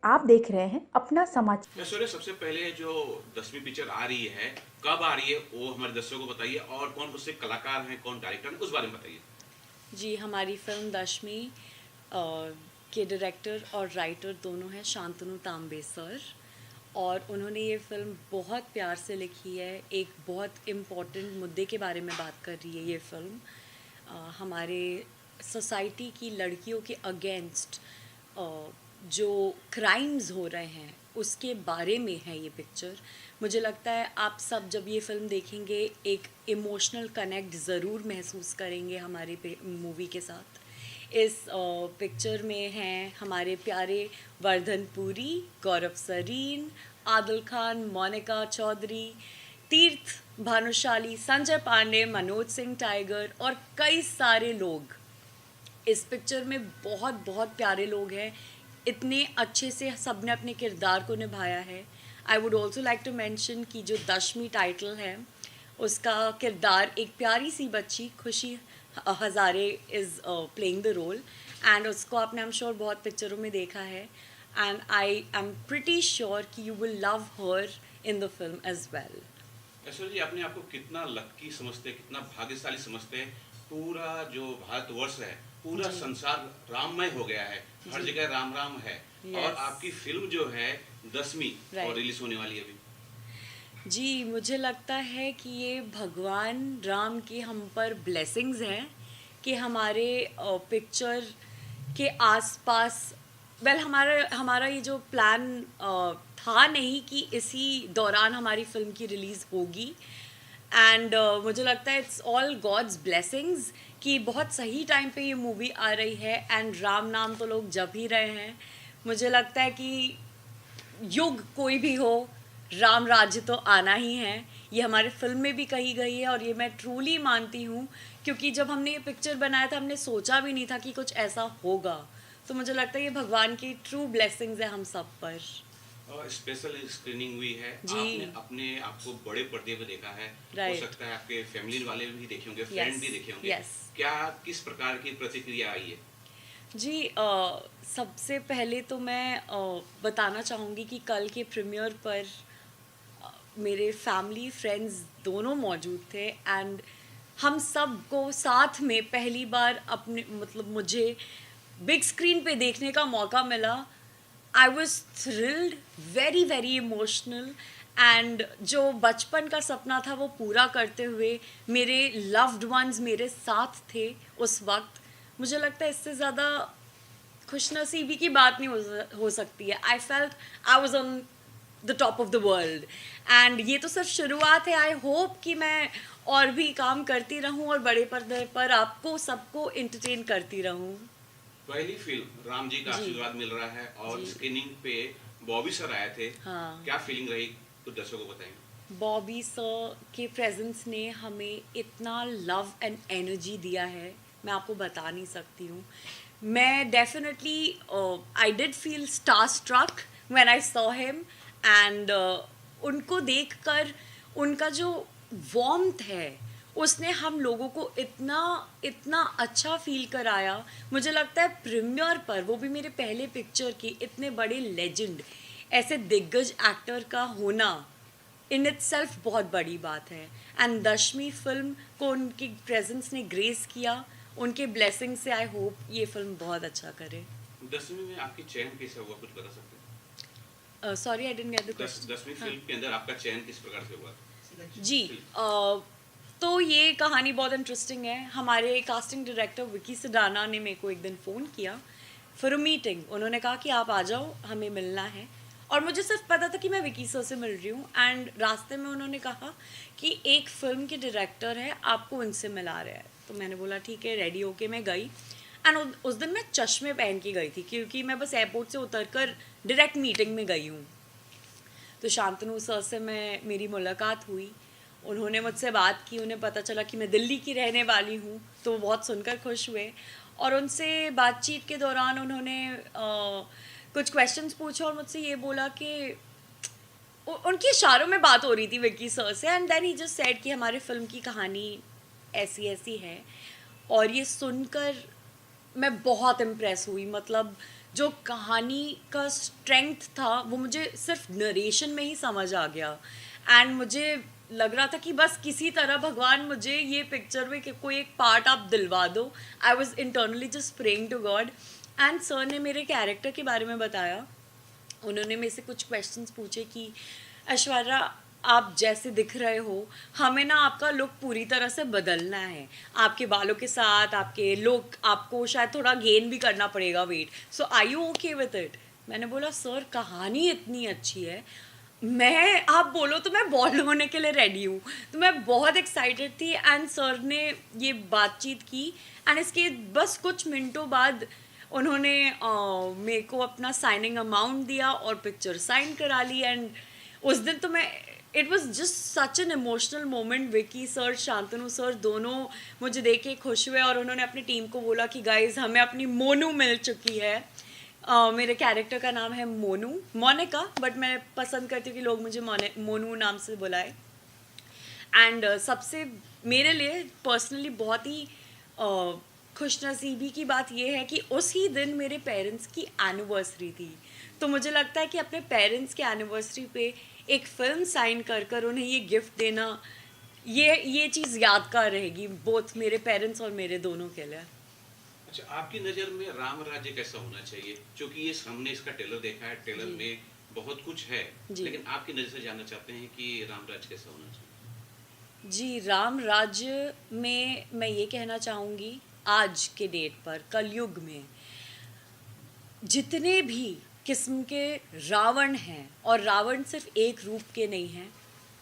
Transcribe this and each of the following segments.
आप देख रहे हैं अपना समाचार। ऐश्वर्या, सबसे पहले जो 10वीं पिक्चर आ रही है, कब आ रही है वो हमारे दर्शकों को बताइए, और कौन उससे कलाकार हैं, कौन डायरेक्टर हैं, उस बारे में बताइए। जी, हमारी फ़िल्म दशमी के डायरेक्टर और राइटर दोनों हैं शांतनु तांबे सर। और उन्होंने ये फ़िल्म बहुत प्यार से लिखी है। एक बहुत इम्पोर्टेंट मुद्दे के बारे में बात कर रही है ये फ़िल्म। हमारे सोसाइटी की लड़कियों के अगेंस्ट जो क्राइम्स हो रहे हैं उसके बारे में है ये पिक्चर। मुझे लगता है आप सब जब ये फ़िल्म देखेंगे एक इमोशनल कनेक्ट ज़रूर महसूस करेंगे हमारे मूवी के साथ। इस पिक्चर में हैं हमारे प्यारे वर्धन पुरी, गौरव सरीन, आदिल खान, मोनिका चौधरी, तीर्थ भानुशाली, संजय पांडे, मनोज सिंह टाइगर और कई सारे लोग। इस पिक्चर में बहुत बहुत प्यारे लोग हैं। इतने अच्छे से सबने अपने किरदार को निभाया है। I would also like to mention कि जो दशमी टाइटल है उसका किरदार एक प्यारी सी बच्ची Khushi Hazare is playing the role. And उसको आपने आई एम श्योर बहुत पिक्चरों में देखा है। And I am pretty sure कि you will love her in the film as well. Aishwarya ji, अपने आपको कितना लक्की समझते हैं, कितना भाग्यशाली समझते हैं? पूरा जो भारतवर्ष है, पूरा जी संसार राममय हो गया है, हर जी जगह राम राम है। और यस आपकी फिल्म जो है 10वीं और राइट। रिलीज होने वाली है अभी। जी, मुझे लगता है कि ये भगवान राम की हम पर ब्लेसिंग्स हैं कि हमारे पिक्चर के आसपास हमारा हमारा ये जो प्लान था नहीं कि इसी दौरान हमारी फिल्म की रिलीज़ होगी। एंड मुझे लगता है इट्स ऑल गॉड्स ब्लेसिंग्स कि बहुत सही टाइम पे ये मूवी आ रही है। एंड राम नाम तो लोग जप ही रहे हैं। मुझे लगता है कि युग कोई भी हो, राम राज्य तो आना ही है। ये हमारे फिल्म में भी कही गई है और ये मैं ट्रूली मानती हूँ, क्योंकि जब हमने ये पिक्चर बनाया था हमने सोचा भी नहीं था कि कुछ ऐसा होगा। तो मुझे लगता है ये भगवान की ट्रू ब्लेसिंग्स है हम सब पर। और स्पेशल स्क्रीनिंग हुई है, आपने जी अपने आपको बड़े पर्दे पे देखा है। हो राइट। सकता है आपके फैमिली वाले भी देखे होंगे, फ्रेंड यस भी देखे होंगे। यस। क्या किस प्रकार की प्रतिक्रिया आई है? जी सबसे पहले तो मैं बताना चाहूँगी कि कल के प्रीमियर पर मेरे फैमिली फ्रेंड्स दोनों मौजूद थे। एंड हम सब को साथ में पहली बार अपने मतलब मुझे बिग स्क्रीन पे देखने का मौका मिला। I was thrilled, very very emotional. And जो बचपन का सपना था वो पूरा करते हुए मेरे लव्ड वंस मेरे साथ थे उस वक्त। मुझे लगता है इससे ज़्यादा खुशनसीबी की बात नहीं हो सकती है। I felt I was on the top of the world. And ये तो सिर्फ शुरुआत है। आई होप कि मैं और भी काम करती रहूं और बड़े पर्दे पर आपको सबको इंटरटेन करती रहूं। पहली फिल्म राम जी का जी आशीर्वाद मिल रहा है और जी स्क्रीनिंग पे बॉबी सर आए थे। हाँ। क्या फीलिंग रही, कुछ दर्शकों को बताएंगे? बॉबी सर के प्रेजेंस ने हमें इतना लव एंड एनर्जी दिया है, मैं आपको बता नहीं सकती हूँ। मैं definitely I did feel star struck when I saw him. And उनको देखकर उनका जो वार्मथ है उसने हम लोगों को इतना इतना अच्छा फील कराया। मुझे लगता है प्रीमियर पर, वो भी मेरे पहले पिक्चर की, इतने बड़े लेजेंड ऐसे दिग्गज एक्टर का होना इन इटसेल्फ बहुत बड़ी बात है। एंड दशमी फिल्म को उनकी प्रेजेंस ने ग्रेस किया। उनके ब्लेसिंग से आई होप ये फिल्म बहुत अच्छा करे। 10वीं में आपकी चयन कैसे हुआ, कुछ बता सकते sorry I didn't get the हैं? क्वेश्चन। 10वीं फिल्म के अंदर आपका चयन किस प्रकार से हुआ? जी तो ये कहानी बहुत इंटरेस्टिंग है। हमारे कास्टिंग डायरेक्टर विकी सिडाना ने मेरे को एक दिन फ़ोन किया फॉर अ मीटिंग। उन्होंने कहा कि आप आ जाओ, हमें मिलना है। और मुझे सिर्फ पता था कि मैं विकी सर से मिल रही हूँ। एंड रास्ते में उन्होंने कहा कि एक फ़िल्म के डायरेक्टर है, आपको उनसे मिला रहा है। तो मैंने बोला ठीक है, रेडी होके मैं गई। एंड उस दिन मैं चश्मे पहन के गई थी क्योंकि मैं बस एयरपोर्ट से उतर कर डायरेक्ट मीटिंग में गई हूँ। तो शांतनु सर से मेरी मुलाकात हुई। उन्होंने मुझसे बात की, उन्हें पता चला कि मैं दिल्ली की रहने वाली हूँ, तो वो बहुत सुनकर खुश हुए। और उनसे बातचीत के दौरान उन्होंने कुछ क्वेश्चंस पूछे और मुझसे ये बोला कि उनकी इशारों में बात हो रही थी विक्की सर से। And then he just said कि हमारे फिल्म की कहानी ऐसी ऐसी है। और ये सुनकर मैं बहुत इम्प्रेस हुई। मतलब जो कहानी का स्ट्रेंथ था वो मुझे सिर्फ नरेशन में ही समझ आ गया। एंड मुझे लग रहा था कि बस किसी तरह भगवान मुझे ये पिक्चर में कोई एक पार्ट आप दिलवा दो। I was internally just praying to God. And sir ने मेरे कैरेक्टर के बारे में बताया। उन्होंने मेरे से कुछ क्वेश्चंस पूछे कि ऐश्वर्या, आप जैसे दिख रहे हो, हमें ना आपका लुक पूरी तरह से बदलना है। आपके बालों के साथ आपके लुक, आपको शायद थोड़ा गेन भी करना पड़ेगा weight. So are you okay with it? मैंने बोला सर कहानी इतनी अच्छी है, मैं आप बोलो तो मैं बॉल्ड होने के लिए रेडी हूँ। तो मैं बहुत एक्साइटेड थी। एंड सर ने ये बातचीत की एंड इसके बस कुछ मिनटों बाद उन्होंने मेरे को अपना साइनिंग अमाउंट दिया और पिक्चर साइन करा ली। एंड उस दिन तो मैं it was just such an emotional moment. Vicky sir, Shantanu sir दोनों मुझे देख के खुश हुए और उन्होंने अपनी टीम को बोला कि गाइज हमें अपनी मोनू मिल चुकी है। मेरे कैरेक्टर का नाम है मोनू, मोनिका, बट मैं पसंद करती हूँ कि लोग मुझे मोनू नाम से बुलाए। एंड सबसे मेरे लिए पर्सनली बहुत ही खुशनसीबी की बात यह है कि उसी दिन मेरे पेरेंट्स की एनिवर्सरी थी। तो मुझे लगता है कि अपने पेरेंट्स के एनिवर्सरी पे एक फ़िल्म साइन कर कर उन्हें ये गिफ्ट देना, ये चीज़ यादगार रहेगी बोथ मेरे पेरेंट्स और मेरे दोनों के लिए। अच्छा, आपकी नज़र में राम राज्य कैसा होना चाहिए? क्योंकि ये हमने इसका ट्रेलर देखा है, ट्रेलर में बहुत कुछ है, लेकिन आपकी नज़र से जानना चाहते हैं कि राम राज्य कैसा होना चाहिए? जी, राम राज्य में मैं ये कहना चाहूँगी आज के डेट पर, कलयुग में जितने भी किस्म के रावण हैं, और रावण सिर्फ एक रूप के नहीं हैं,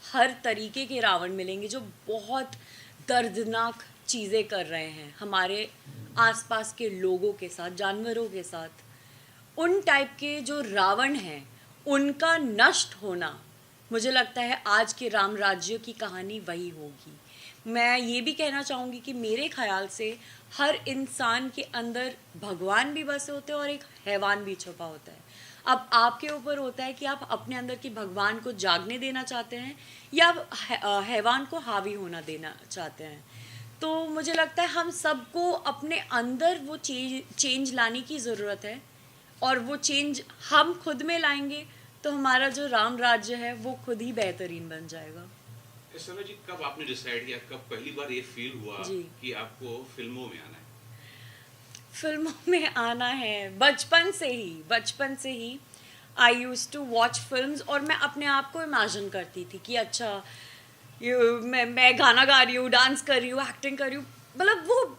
हर तरीके के रावण मिलेंगे जो बहुत दर्दनाक चीज़ें कर रहे हैं हमारे आसपास के लोगों के साथ, जानवरों के साथ। उन टाइप के जो रावण हैं उनका नष्ट होना, मुझे लगता है आज के राम राज्य की कहानी वही होगी। मैं ये भी कहना चाहूँगी कि मेरे ख़्याल से हर इंसान के अंदर भगवान भी बसे होते हैं और एक हैवान भी छुपा होता है। अब आपके ऊपर होता है कि आप अपने अंदर की भगवान को जागने देना चाहते हैं या हैवान को हावी होना देना चाहते हैं। तो मुझे लगता है हम सबको अपने अंदर वो चेंज लाने की ज़रूरत है, और वो चेंज हम खुद में लाएंगे तो हमारा जो राम राज्य है वो खुद ही बेहतरीन बन जाएगा। ऐश्वर्या जी, कब आपने डिसाइड किया, कब पहली बार ये फील हुआ कि आपको फिल्मों में आना है? फिल्मों में आना है बचपन से ही आई यूज़ टू वॉच फिल्म्स, और मैं अपने आप को इमेजिन करती थी कि अच्छा मैं गाना गा रही हूँ, डांस कर रही हूँ, एक्टिंग कर रही हूँ। मतलब वो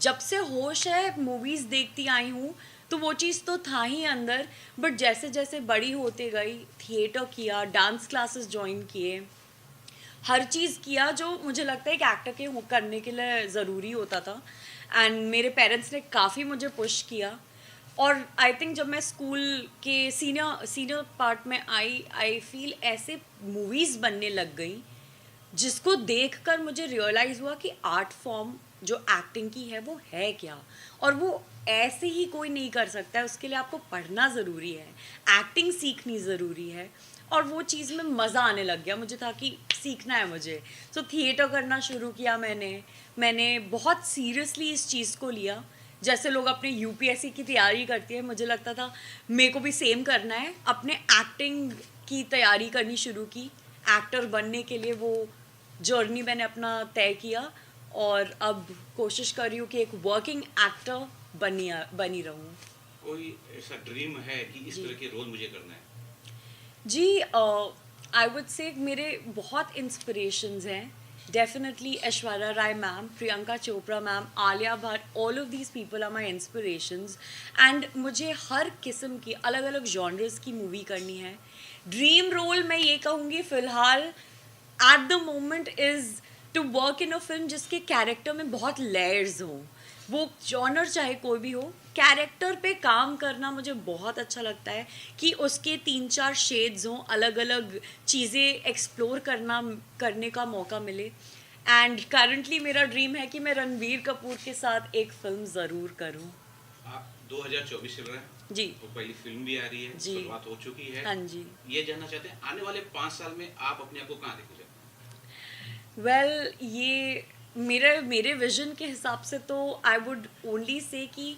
जब से होश है मूवीज़ देखती आई हूँ तो वो चीज़ तो था ही अंदर। बट जैसे जैसे बड़ी होते गई, थिएटर किया, डांस क्लासेस ज्वाइन किए, हर चीज़ किया जो मुझे लगता है कि एक्टर के करने के लिए ज़रूरी होता था। एंड मेरे पेरेंट्स ने काफ़ी मुझे पुश किया, और आई थिंक जब मैं स्कूल के सीनियर पार्ट में आई फील ऐसे मूवीज़ बनने लग गई जिसको देखकर मुझे रियलाइज़ हुआ कि आर्ट फॉर्म जो एक्टिंग की है वो है क्या, और वो ऐसे ही कोई नहीं कर सकता है। उसके लिए आपको पढ़ना ज़रूरी है, एक्टिंग सीखनी ज़रूरी है, और वो चीज़ में मज़ा आने लग गया। मुझे था कि सीखना है मुझे। सो थिएटर करना शुरू किया मैंने बहुत सीरियसली इस चीज़ को लिया। जैसे लोग अपने यूपीएससी की तैयारी करती है, मुझे लगता था मेरे को भी सेम करना है। अपने एक्टिंग की तैयारी करनी शुरू की, एक्टर बनने के लिए वो जर्नी मैंने अपना तय किया, और अब कोशिश कर रही हूँ कि एक वर्किंग एक्टर बनी रहूँ। कोई ऐसा ड्रीम है कि इस तरह के रोल मुझे करना है? जी, आई वुड से मेरे बहुत इंस्पिरेशंस हैं। Definitely Aishwarya Rai ma'am, Priyanka Chopra ma'am, Alia Bhatt, all of these people are my inspirations. And मुझे हर किस्म की अलग अलग जॉनर्स की मूवी करनी है। ड्रीम रोल मैं ये कहूँगी फ़िलहाल at the moment is to work in a film जिसके कैरेक्टर में बहुत लेयर्स हों। वो जॉनर चाहे कोई भी हो, कैरेक्टर पे काम करना मुझे बहुत अच्छा लगता है कि उसके 3-4 शेड्स हों, अलग अलग चीज़ें एक्सप्लोर करने का मौका मिले। एंड करंटली मेरा ड्रीम है कि मैं रणवीर कपूर के साथ एक फ़िल्म ज़रूर करूं। आप 2024 चल रहा है जी, तो पहली फिल्म भी आ रही है, जी, शुरुआत हो चुकी है। हाँ जी। ये जानना चाहते हैं आने वाले 5 साल में आप अपने आप को कहाँ देखते हैं? वेल, ये मेरे विजन के हिसाब से तो आई वुड ओनली से कि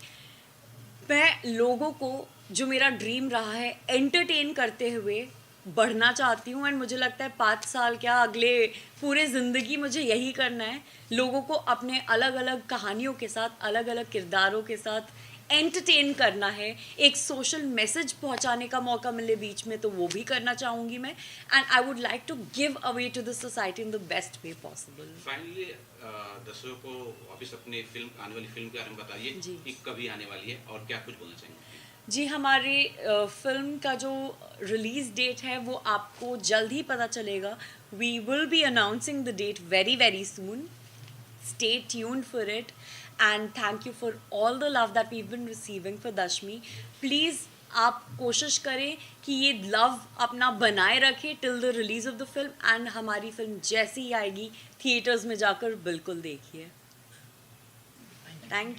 मैं लोगों को जो मेरा ड्रीम रहा है, एंटरटेन करते हुए बढ़ना चाहती हूँ। एंड मुझे लगता है 5 साल क्या, अगले पूरे ज़िंदगी मुझे यही करना है, लोगों को अपने अलग अलग कहानियों के साथ, अलग अलग किरदारों के साथ एंटरटेन करना है। एक सोशल मैसेज पहुंचाने का मौका मिले बीच में तो वो भी करना चाहूँगी मैं। And I would like to give away to the society in the best way possible. Finally दर्शकों को वापस अपनी फिल्म, आने वाली फिल्म के बारे में बताइए कि कभी आने वाली है और क्या कुछ बोलना चाहेंगे? जी, हमारे फिल्म का जो रिलीज़ डेट है वो आपको जल्द ही पता चलेगा। We will be announcing the date very very soon. Stay tuned for it, and thank you for all the love that we've been receiving for Dashmi. Please आप कोशिश करें कि ये लव अपना बनाए रखें till the release of the film, and हमारी film जैसे ही आएगी थिएटर्स में जाकर बिल्कुल देखिए। थैंक